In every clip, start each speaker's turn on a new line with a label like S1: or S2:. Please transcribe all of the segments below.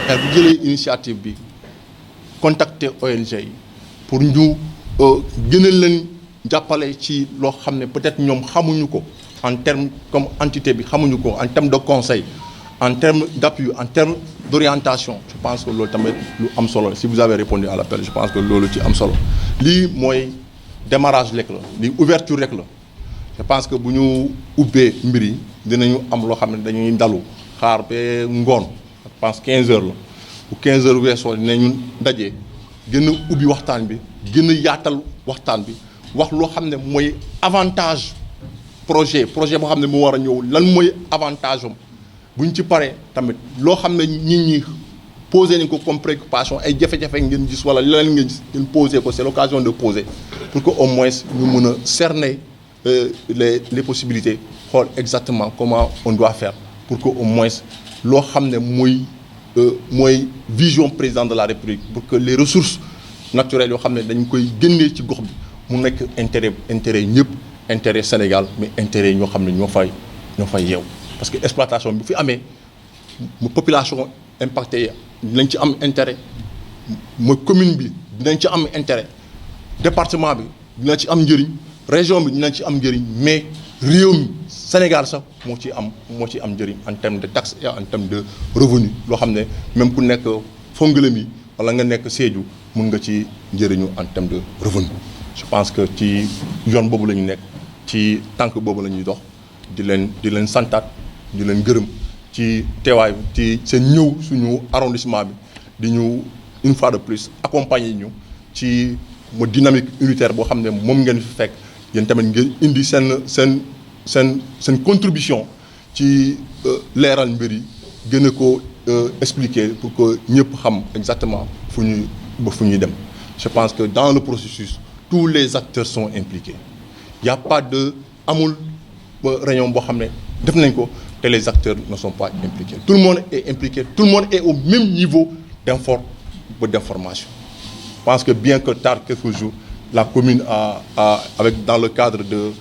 S1: mais bu jëlee initiative bi contacter ONG yi pour ñu gënal leen jàppale ci loo xam ne peut-être ñoom xamuñu ko en terme comme entité bi xamuñu ko en terme de conseil en terme d'appui en terme d'orientation. Je pense que loolu tamit lu am solo si vous avez répondu à l'appel je pense que loolu ci am solo lii mooy démarrage rek la lii ouverture rek la je pense que bu ñu ubbee mbir yi dinañu am loo xam ne dañuy dalu xaar ba ngoon je pense 15 heures la bu 15 heures weesoo dinañu daje gën a ubbi waxtaan bi gën a yaatal waxtaan bi wax loo xam ne mooy avantage projet boo xam ne mu war a ñëw lan mooy avantage am bu ñu ci paree tamit loo xam ne nit ñi posé nañ ko comme préoccupation ay jafe-jafe ngeen gis wala leneen ngeen gis ngeen posé ko c'est l'occasion de poser pour que au moins ñu mën a cerner les possibilités xool exactement comment on doit faire pour que au moins loo xam ne mooy vision président de la République pour que les ressources naturelles yoo xam ne dañ koy génnee ci gox bi mu nekk intérêt ñëpp intérêt Sénégal mais intérêt ñoo xam ne ñoo fay yeew parce que exploitation bi fi amee mu population impactée dinañ ci am intérêt mooy commune bi dinañ ci am intérêt département bi dina ci am njëriñ région bi dinañ ci am njëriñ mais réew mi Sénégal sax moo ci am njëriñ en termes de taxes et en termes de revenus loo xam ne même ku nekk Fongolimbi wala nga nekk Sédhiou mun nga ci njëriñu en termes de revenus. Je pense que ci yoon boobu la ñu nekk ci tànk boobu la ñuy dox di leen santaat di leen gërëm ci teewaay bi ci seen ñëw suñu arrondissement bi di ñu une fois de plus accompagner ñu ci mo dynamique unitaire boo xam ne moom ngeen fi fekk yéen tamit ngeen indi seen contribution ci leeral mbir yi gën a ko expliquer pour que ñëpp xam exactement fu ñuy dem. Je pense que dans le processus tous les acteurs sont impliqués il y a pas de amul réunion boo xam ne def nañ ko te les acteurs ne sont pas impliqués tout le monde est impliqué tout le monde est au même niveau d'information. Je pense que bien que tard quelques jours la commune avec dans le cadre de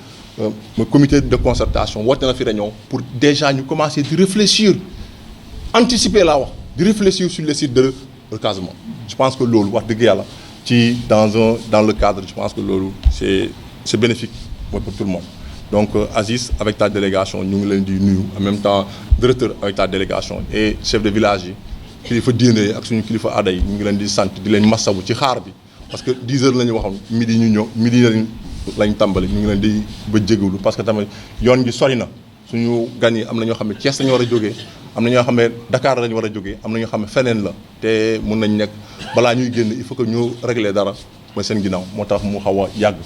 S1: le comité de concertation woote na fi réunion pour déjà ñu commencer di réfléchir anticiper laa wax di réfléchir sur les sites de recasement. Je pense que loolu wax dëgg yàlla ci dans le cadre je pense que loolu c'est bénéfique pour tout le monde. Donc Aziz avec ta délégation ñu ngi leen di nuyu en même temps directeur avec ta délégation et chef de village yi kilifa diine ak suñu kilifa aada yi ñu ngi leen di sant di leen masawu ci xaar bi parce que 10 heures la ñu waxoon midi ñu ñëw midi lañ tàmbali ñu ngi leen di ba jégalu parce que tamit yoon gi sori na suñu gan yi am na ñoo xam ne Thiès lañu war a jógee am na ñoo xam ne Dakar lañu war a jógee am na ñoo xam ne feneen la te mun nañ nekk balaa ñuy génn il faut que ñu régler dara mooy seen ginnaaw moo tax mu xaw a yàgg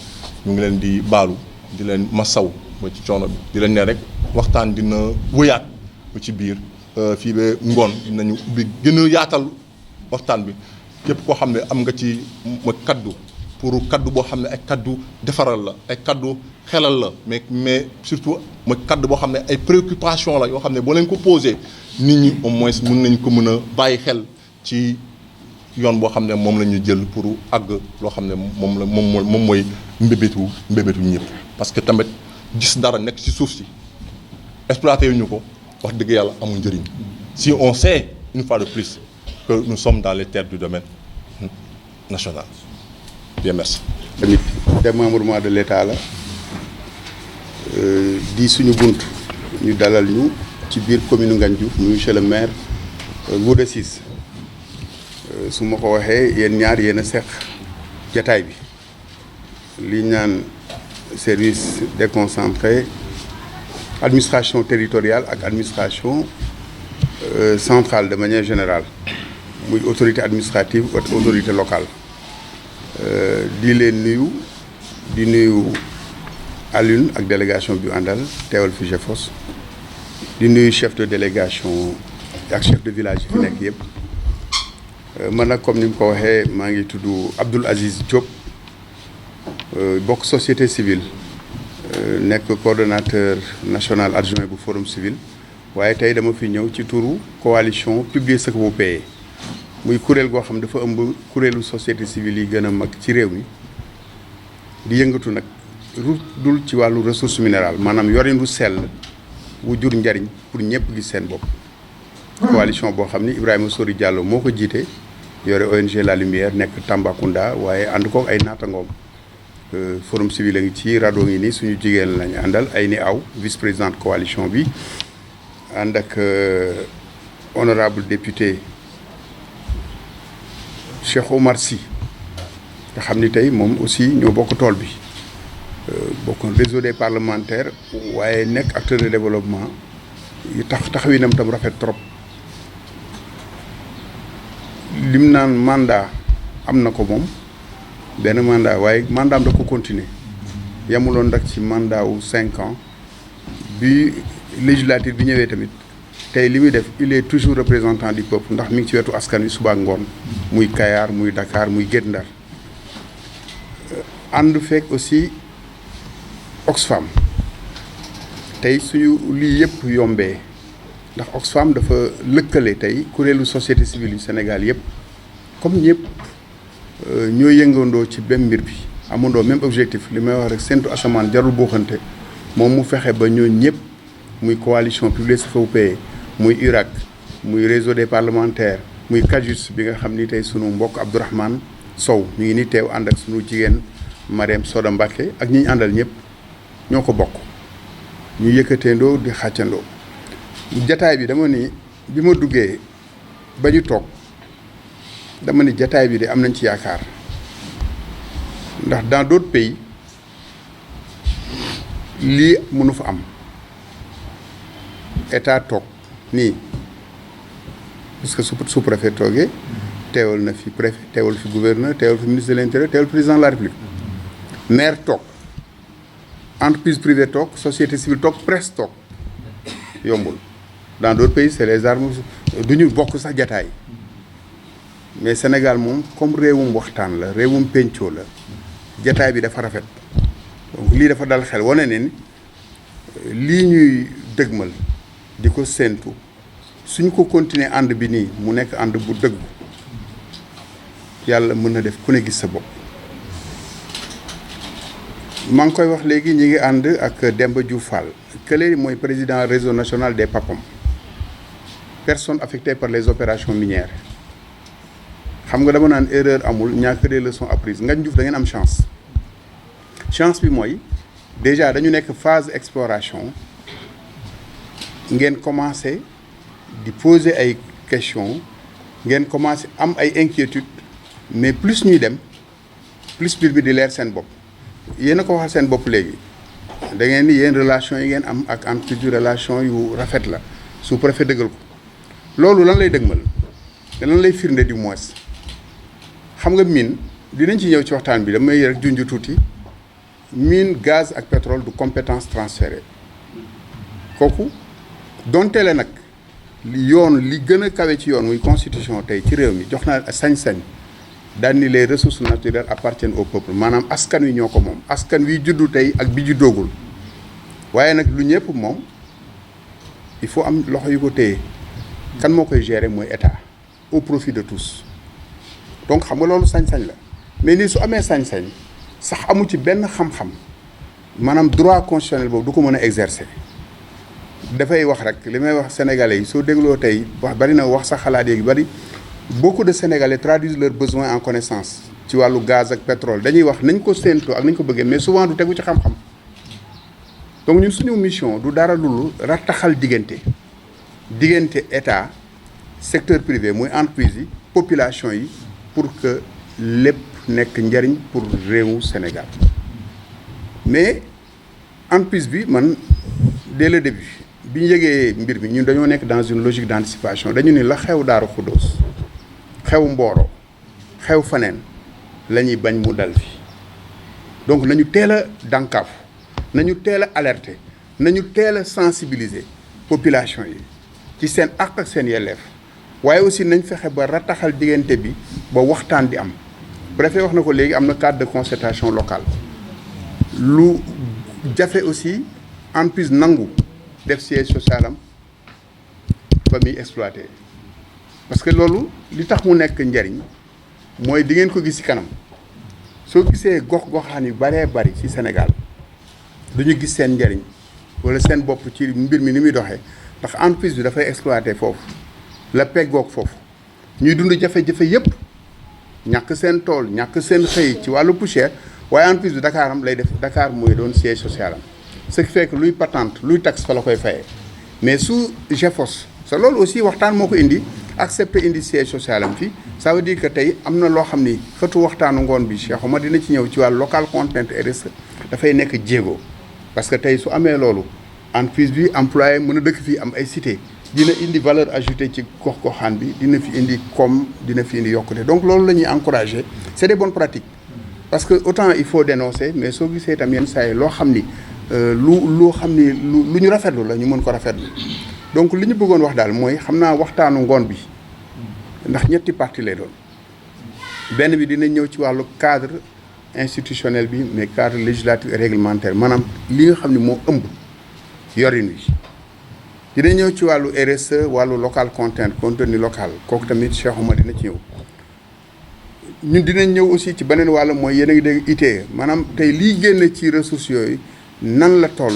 S1: ñu ngi leen di baalu di leen masaw ba ci coono bi di leen ne rek waxtaan dina wëyaat ba ci biir fii ba ngoon dinañu ubbi gën a yaatal waxtaan bi képp koo xam ne am nga ci ma kaddu pour kaddu boo xam ne ay kaddu defaral la ay kaddu xelal la mais surtout ma kaddu boo xam ne ay préoccupation la yoo xam ne boo leen ko posé nit ñi au moins mën nañ ko mën a bàyyi xel ci yoon boo xam ne moom la ñu jël pour àgg loo xam ne moom mooy mbébétu ñëpp. parce que tamit gis dara nekk ci suuf si exploité yu ñu ko wax dëgg yàlla amul njëriñ si on sait une fois de plus que nous sommes dans les terres du domaine national. Bien, merci.
S2: tamit démembrement de l'État la di suñu bunt ñu dalal ñu ci biir commune Ngagne Diouf muy monsieur le maire Ngouda Ciss su ma ko waxee yéen ñaar yéen a seq jataay bi li ñaan service déconcentré administration territoriale ak administration centrale de manière générale muy autorité administrative ak autorité locale di leen nuyu di nuyu Alioune ak délégation bi àndal teewal fi GEFOS di nuyu chef de délégation ak chef de village yi fi nekk yëpp man nag comme ni mu ko waxee maa ngi tudd Abdoul Aziz Diop bokk société civile nekk coordonnateur national adjoint bu forum civil waaye tey dama fi ñëw ci turu coalition Publier ce que vous payez muy kuréel goo xam dafa ëmb kuréelu société civile yi gën a mag ci réew mi di yëngatu nag dul ci wàllu ressource minérale maanaam yorin lu sell wu jur njariñ pour ñëpp gis seen bopp coalition boo xam ni Ibrahima Sori Diallo moo ko jiite yore ONG La Lumière nekk Tambacounda waaye ànd ko ay naatangoom forum civil a ngi ci rado ngi nii suñu jigéen lañu àndal ay ni aw vice présidente coalition bi ànd ak honorable député Cheikh Omar Sy nga xam ni tey moom aussi ñoo bokk tool bi bokk réseau des parlementaires waaye nekk acteur de développement yi taxawinam tam rafet trop lim naan mandat am na ko moom benn mandat waaye mandat am da ko continuer yamuloon rek ci mandat wu 5 ans bi législative bi ñëwee tamit tey li muy def il est toujours représentant du peuple ndax mi ngi ci wetu askan wi suba ak ngoon muy Kayar muy Dakar muy Guet Ndar ànd fekk aussi Oxfam tey suñu lii yëpp yombee ndax Oxfam dafa lëkkale tey kuréelu société civile yu Sénégal yëpp comme ñëpp ñoo yëngandoo ci benn mbir bi amandoo même objectif li may wax rek séntu asamaan jarul booxante moom mu fexe ba ñoo ñëpp muy coalition Public CFOP muy URAC muy réseau des parlementaires muy CAJUS bi nga xam ni tey sunu mbokk Abdourahmane Sow ñu ngi ni teew ànd ak sunu jigéen Mariam Soda Mbacké ak ñi ñu àndal ñëpp ñoo ko bokk ñu yëkkateendoo di xàccandoo jataay bi dama ni bi ma duggee ba ñu toog dama ni jataay bi de am nañ ci yaakaar ndax dans d'autres pays lii mënu fa am état toog nii parce que sous-préfet toogee teewal na fi préfet teewal fi gouverneur teewal fi ministre de l'intérieur teewal président de la république maire toog entreprise privée toog société civile toog presse toog yombul dans d'autres pays c'est les armes du ñu bokk sax jataay mais Sénégal moom comme réewum waxtaan la réewum pencoo la jataay bi dafa rafet donc lii dafa dal xel wane ne ni lii ñuy dëgmal di ko séentu suñ ko continuer ànd bi nii mu nekk ànd bu dëggu yàlla mën na def ku ne gis sa bopp. maa ngi koy wax léegi ñi ngi ànd ak Demba Diouf Fall kële mooy président réseau national des PAPAM personnes affectées par les opérations minières xam nga dama naan erreur amul ñàkk des leçons apprises Ngagne Diouf da ngeen am chance bi mooy déjà dañu nekk phase exploration ngeen commencé di poser ay questions ngeen commencé am ay inquiétudes mais plus ñuy dem plus mbir bi di leer seen bopp yéen a ko waxal seen bopp léegi da ngeen ni yéen relation yi ngeen am ak entreprise relation yu rafet la sous-préfet dëggal ko loolu lan lay dëgmal lan lay firnde du moins xam nga mine dinañ ci ñëw ci waxtaan bi damay rek junj tuuti mine gaz ak pétrole du compétence transférée kooku donte la nag yoon li gën a kawe ci yoon muy constitution tey ci réew mi jox na sañ-sañ daal ni les ressources naturelles appartiennent au peuple maanaam askan wi ñoo ko moom askan wi juddu tey ak bi juddoogul waaye nag lu ñëpp moom il faut am loxo yu ko téye kan moo koy gérer mooy état au profit de tous donc xam nga loolu sañ-sañ la mais nii su amee sañ-sañ sax amu ci benn xam-xam maanaam droit constitutionnel boobu du ko mën a exercer dafay wax rek li may wax sénégalais yi soo dégloo tey wax bari na wax sa xalaat yeegi bari beaucoup de sénégalais traduisent leurs besoins en connaissance ci wàllu gaz ak pétrole dañuy wax nañ ko séentoo ak nañ ko bëggee mais souvent du tegu ci xam-xam donc ñun suñu mission du dara lulu rattaxal diggante état secteur privé muy entreprise yi population yi pour que lépp nekk njariñ pour réewu Sénégal mais entreprise bi man dès le début bi ñu yëgee mbir mi ñun dañoo nekk dans une logique d'anticipation dañu ni la xew Daaru Xuddoos xew Mboro xew faneen la ñuy bañ mu dal fi donc nañu teel a dànkaafu nañu teel a alerter nañu teel a sensibiliser population yi ci seen àq ak seen yelleef waaye aussi nañ fexe ba rattaxal diggante bi ba waxtaan di am préfet wax na ko léegi am na cadre de concertation locale lu jafe aussi entreprise nangu def siège social am ba muy exploité parce que loolu li tax mu nekk njariñ mooy di ngeen ko gis ci kanam soo gisee gox-goxaan yu baree bari ci Sénégal duñu gis seen njariñ wala seen bopp ci mbir mi ni muy doxee ndax entreprise bi dafay exploité foofu la peggoog foofu ñuy dund jafe-jafe yëpp ñàkk seen tool ñàkk seen xëy ci wàllu poussière waaye en plus de Dakar am lay def Dakar mooy doon siège social am ce qui fait que luy patente luy taxe fa la koy fayee mais su GEFOS sa loolu aussi waxtaan moo ko indi accepté indi siège social am fii ça veut dire que tey am na loo xam ni xëtu waxtaanu ngoon bi Cheikh Oumar dina ci ñëw ci wàllu local content RSE dafay nekk jéego parce que tey su amee loolu entreprise bi employé mën a dëkk fii am ay cité dina indi valeur ajoutée ci gox-goxaan bi dina fi indi koom dina fi indi yokkute donc loolu la ñuy encouragé c'est des bonnes pratiques parce que autant il faut dénoncer mais soo gisee tam yenn saa yi loo xam ni loo xam ni lu ñu rafetlu la ñu mën ko rafetlu donc li ñu bëggoon wax daal mooy xam naa waxtaanu ngoon bi ndax ñetti partie lay doon benn bi dina ñëw ci wàllu cadre institutionnel bi mais cadre législatif et réglementaire maanaam li nga xam ne moo ëmb yorin wi dina ñëw ci wàllu RSE wàllu local content contenu local kooku tamit Cheikh Oumar dina ci ñëw ñun dinañ ñëw aussi ci beneen wàll mooy yéen a ngi dégg ITIE maanaam tey liy génne ci ressources yooyu nan la toll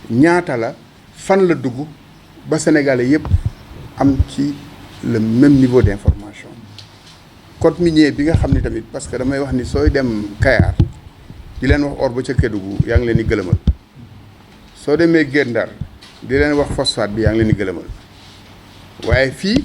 S2: ñaata la fan la dugg ba Sénégalais yëpp am ci le même niveau d'information code minier bi nga xam ne tamit parce que damay wax ni sooy dem Kayar di leen wax or ba ca Kédougou yaa ngi leen di gëlëmal soo demee Guet Ndar di leen wax phosphate bi yaa ngi leen di gëlëmal waaye fii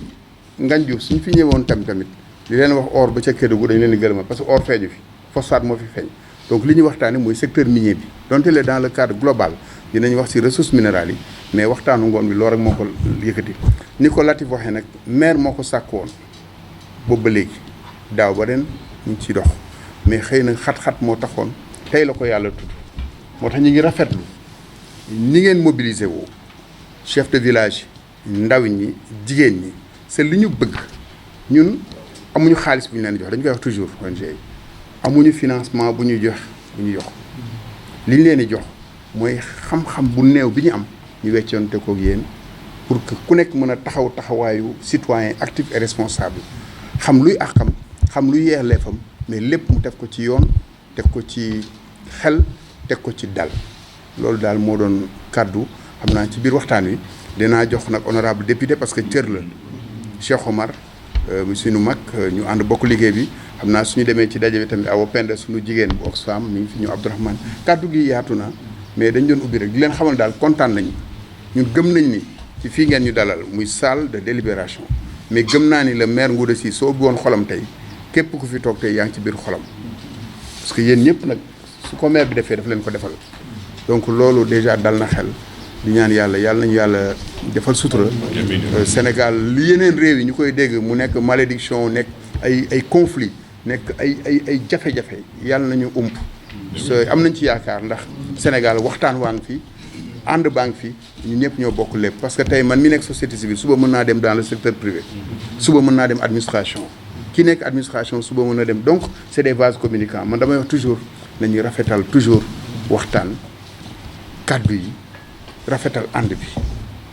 S2: Ngandiouf suñ fi ñëwoon tamit di leen wax or ba ca Kédougou dañ leen di gëlëmal parce que or feeñu fi phosphate moo fi feeñ donc li ñu waxtaanee mooy secteur minier bi donte le dans le cadre global dinañ wax ci ressources minérales yi mais waxtaanu ngoon bi loolu rek moo ko yëkkati ni ko Latif waxee nag maire moo ko sàkk woon boobu ba léegi daaw ba ren ñu ngi ciy dox mais xëy na xat-xat moo taxoon tey la ko yàlla tudd moo tax ñu ngi rafetlu ni ngeen mobiliser woo chef de village ndaw ñi jigéen ñi c'est li ñu bëgg ñun amuñu xaalis bu ñu leen jox dañu koy wax toujours ONG amuñu financement bu ñuy jox li ñu leen di jox mooy xam-xam bu néew bi ñu am ñu weccoonte koog yéen pour que ku nekk mën a taxaw taxawaayu citoyen actif et responsable xam luy àqam xam luy yelleefam mais lépp mu teg ko ci yoon teg ko ci xel teg ko ci dal loolu daal moo doon kàddu xam naa ci biir waxtaan wi dinaa jox nag honorable député parce que cër la Cheikh Oumar mu suñu mag ñu ànd bokk liggéey bi xam naa suñu demee ci daje bi tamit Awa Penda suñu jigéen bu Oxfam mi ngi fi ñu Abdourahmane kàddu gi yaatu na mais dañ doon ubbi rek di leen xamal daal kontaan nañu ñun gëm nañ ni ci fii ngeen ñu dalal muy salle de délibération mais gëm naa ni le maire Ngouda Sy soo ubbi woon xolam tey képp ku fi toog tey yaa ngi ci biir xolam parce que yéen ñëpp nag su ko maire bi defee daf leen ko defal donc loolu déjà dal na xel di ñaan yàlla nañu yàlla defal sutura Sénégal li yeneen réew yi ñu koy dégg mu nekk malédiction nekk ay conflit nekk ay jafe-jafe yàlla nañu am nañ ci yaakaar ndax Sénégal waxtaan waa ngi fi ànd baa ngi fi ñu ñëpp ñoo bokk lépp parce que tey man mi nekk société civile suba mën naa dem dans le secteur privé suba mën naa dem administration ki nekk administration suba mën na dem donc c'est des vases communicants man damay wax toujours nañuy rafetal toujours waxtaan kàddu yi rafetal ànd bi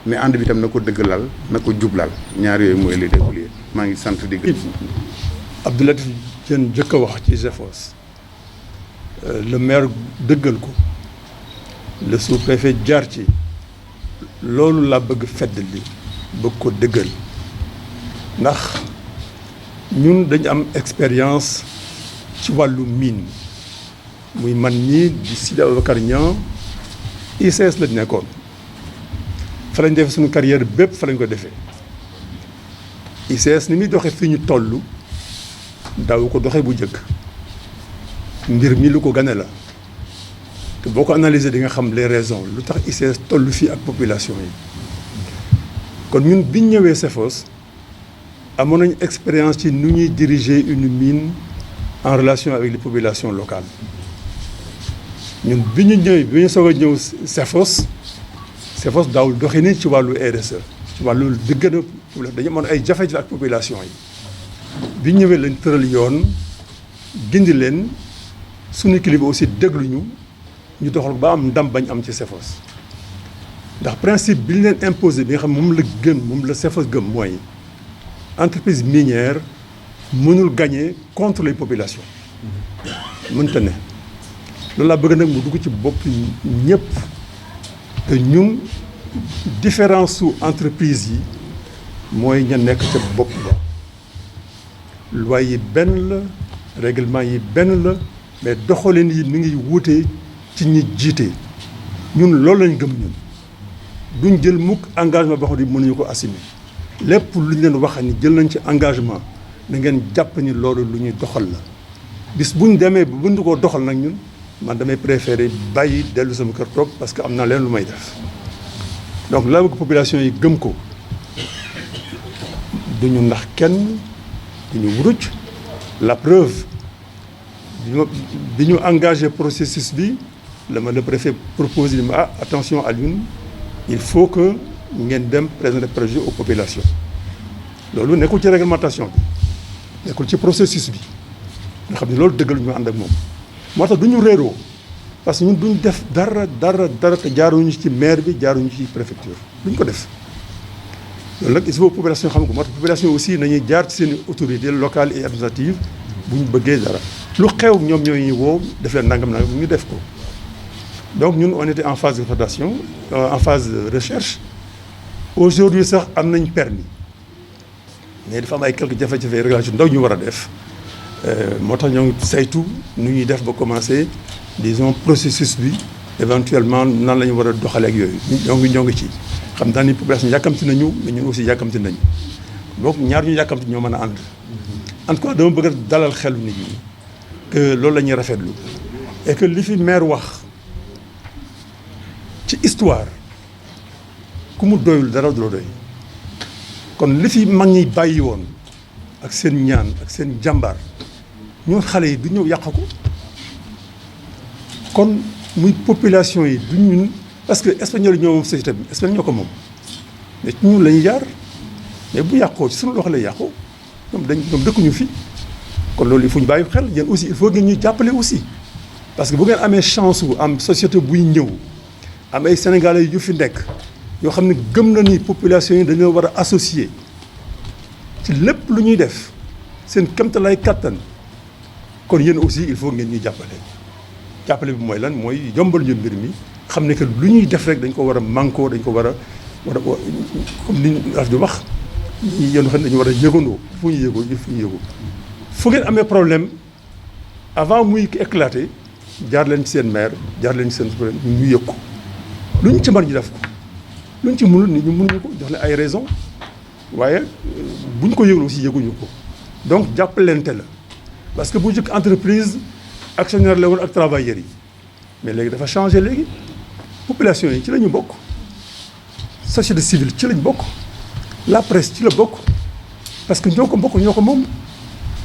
S2: mais ànd bi tam na ko dëggalal na ko jublal ñaar yooyu mooy les dérouler maa ngi sant di gërëm.
S3: Abdou Latif Diène jëkk a wax ci GEFOS le maire dëggal ko le sous-préfet jaar ci loolu laa bëgg fedd li bëgg ko dëggal ndax ñun dañu am expérience ci wàllu mine muy man ñii di Sidi Ababacar Niang ICS la nekkoon fa lañ defee suñu carrière bépp fa lañ ko defee ICS ni muy doxee fii ñu toll daaw ko doxee bu njëkk mbir mi lu ko gane la te boo ko analyser di nga xam les raisons lu tax ICS toll fii ak population yi kon ñun biñ ñëwee CEFOS amoon nañu expérience ci nu ñuy diriger une mine en relation avec les populations locales ñun bi ñu soog a ñëw CEFOS daawul doxee ni ci wàllu RSE ci wàllu di gën a dañu amoon ay jafe-jafe ak population yi bi ñëwee lañ tëral yoon gindi leen suñu kilifa aussi dégluñu ñu doxal ba am ndam bañ am ci CEFOS ndax principe bi ñu leen imposé bi nga xam moom la CEFOS gëm mooy entreprise minière mënul gagner contre les populations mënta ne loolu laa bëgg nag mu dugg ci bopp ñëpp te ñun différence su entreprise yi mooy ña nekk ca bopp ba. loi yi benn la règlement yi benn la mais doxalin yi mi ngi wuute ci ñi jiite ñun loolu lañ gëm ñun duñ jël mukk engagement boo xam ne mënuñu ko assumer lépp lu ñu leen wax ni jël nañ ci engagement na ngeen jàpp ni loolu lu ñuy doxal la bis buñ demee ba buñ ko doxal nag ñun man damay préférer bàyyi dellu sama kër toog parce que am naa leen lu may def donc la ko population yi gëm ko duñu ndax kenn duñu wuruj la preuve bi ñu engagé processus bi la ma le préfet proposé ma attention Alioune il faut que ngeen dem présenter projet aux populations loolu nekkul ci réglementation bi nekkul ci processus bi nga xam ne loolu dëgg la ñu ànd ak moom moo tax du ñu réeroo parce que ñun duñ def dara te jaaruñu ci maire bi jaaruñu ci préfecture duñ ko def loolu nag il faut population xam ko moo tax population aussi nañuy jaar ci seen autorités locales et administratives bu ñu bëggee dara lu xew ñoom ñooy woo def leen nangam ñu def ko donc ñun on était en phase d'exploitation en phase de recherche aujourd'hui sax am nañ permis mais dafa am ay quelques jafe-jafe réglage ndaw ñu war a def moo tax ñoo ngi saytu nu ñuy def ba commencer disons processus bi éventuellement nan la ñu war a doxalee ak yooyu ñoo ngi ci xam naa ni population yàkkamti nañu mais ñun aussi yàkkamti nañu donc ñaar ñu yàkkamti ñoo mën a ànd en tout cas dama bëgg a dalal xelu nit ñi que loolu la ñuy rafetlu et que li fi maire wax ci histoire ku mu doyul dara du la doy kon li fi mag ñi bàyyi woon ak seen ñaan ak seen jàmbaar ñoo xale yi du ñëw yàq ko kon muy population yi du ñun parce que espagnol yi ñoo moom société bi espagnol ñoo ko moom mais ci ñun la ñuy jaar mais bu yàqoo ci suñu loxo lay yàqoo ñoom dëkkuñu fi kon loolu il faut ñu bàyyi xel yéen aussi il faut ngeen ñu jàppale aussi parce que bu ngeen amee chance wu am société buy ñëw am ay sénégalais yu fi nekk yoo xam ne gëm na ni population yi dañoo war a associer ci lépp lu ñuy def seen kéemtalaay kattan kon yéen aussi il faut ngeen ñuy jàppale bi mooy lan mooy yombal ñu mbir mi xam ne que lu ñuy def rek dañ ko war a mànkoo dañ ko war a comme ni ñu di wax yéen xam ne dañu war a yëgandoo fu ñu yëgoo fu ngeen amee problème avant muy éclater jaar leen ci seen maire jaar leen ci seen problème ñu yëg ko lu ñu ci mën ñu def ko lu ñu ci mënul nit ñu mënuñu ko jox leen ay raison waaye bu ñu ko yëgul aussi yëguñu ko donc jàppalente la parce que bu njëkk entreprise actionnaire la woon ak travailleurs yi mais léegi dafa changé léegi population yi ci la ñu bokk société civile ci lañ bokk la presse ci la bokk parce que ñoo ko bokk ñoo ko moom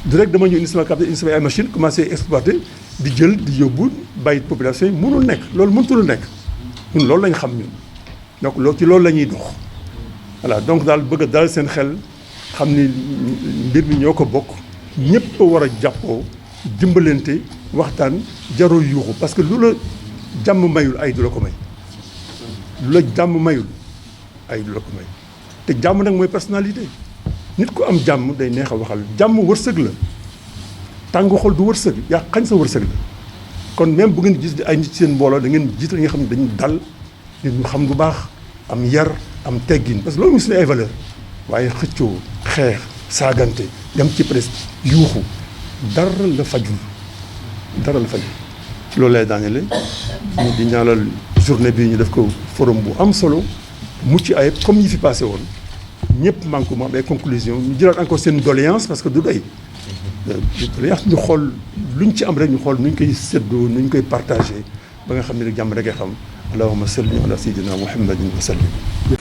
S3: direct dama ñëw indi sama capté indi sama ay machine commencé exploiter di jël di yóbbu bàyyi population yi mënul nekk loolu mënutul nekk ñun loolu lañ xam ñun donc loolu ci loolu la ñuy dox voilà donc daal bëgg a daal seen xel xam ni mbir mi ñoo ko bokk ñëpp a war a jàppoo dimbalante waxtaan jarul yuuxu parce que lu la jàmm mayul ay du la ko may lu la jàmm mayul ay du la ko may te jàmm nag mooy personnalité nit ku am jàmm day neex a waxal jàmm wërsëg la tàng xol du wërsëg yaa xañ sa wërsëg la kon même bu ngeen gis ay nit seen mbooloo da ngeen jiital nga xam ne dañu dal nit ñu xam bu baax am yar am teggin parce que loolu mooy suñu ay valeur waaye xëccoo xeex saagante dem ci presse yuuxu dara la fajul loolu lay daanele ñu di ñaanal journée bi ñu def ko forum bu am solo mucc ayib comme yi fi passé woon ñëpp man ko mu am ay conclusion ñu jëlaat encore seen doléance parce que du doy doléance ñu xool luñ ci am rek ñu xool nuñ koy séddoo nuñ koy partagé ba nga xam ne rek jàmm rek ngay xam allahumma salli ala sayyidina muhammadin wa sallim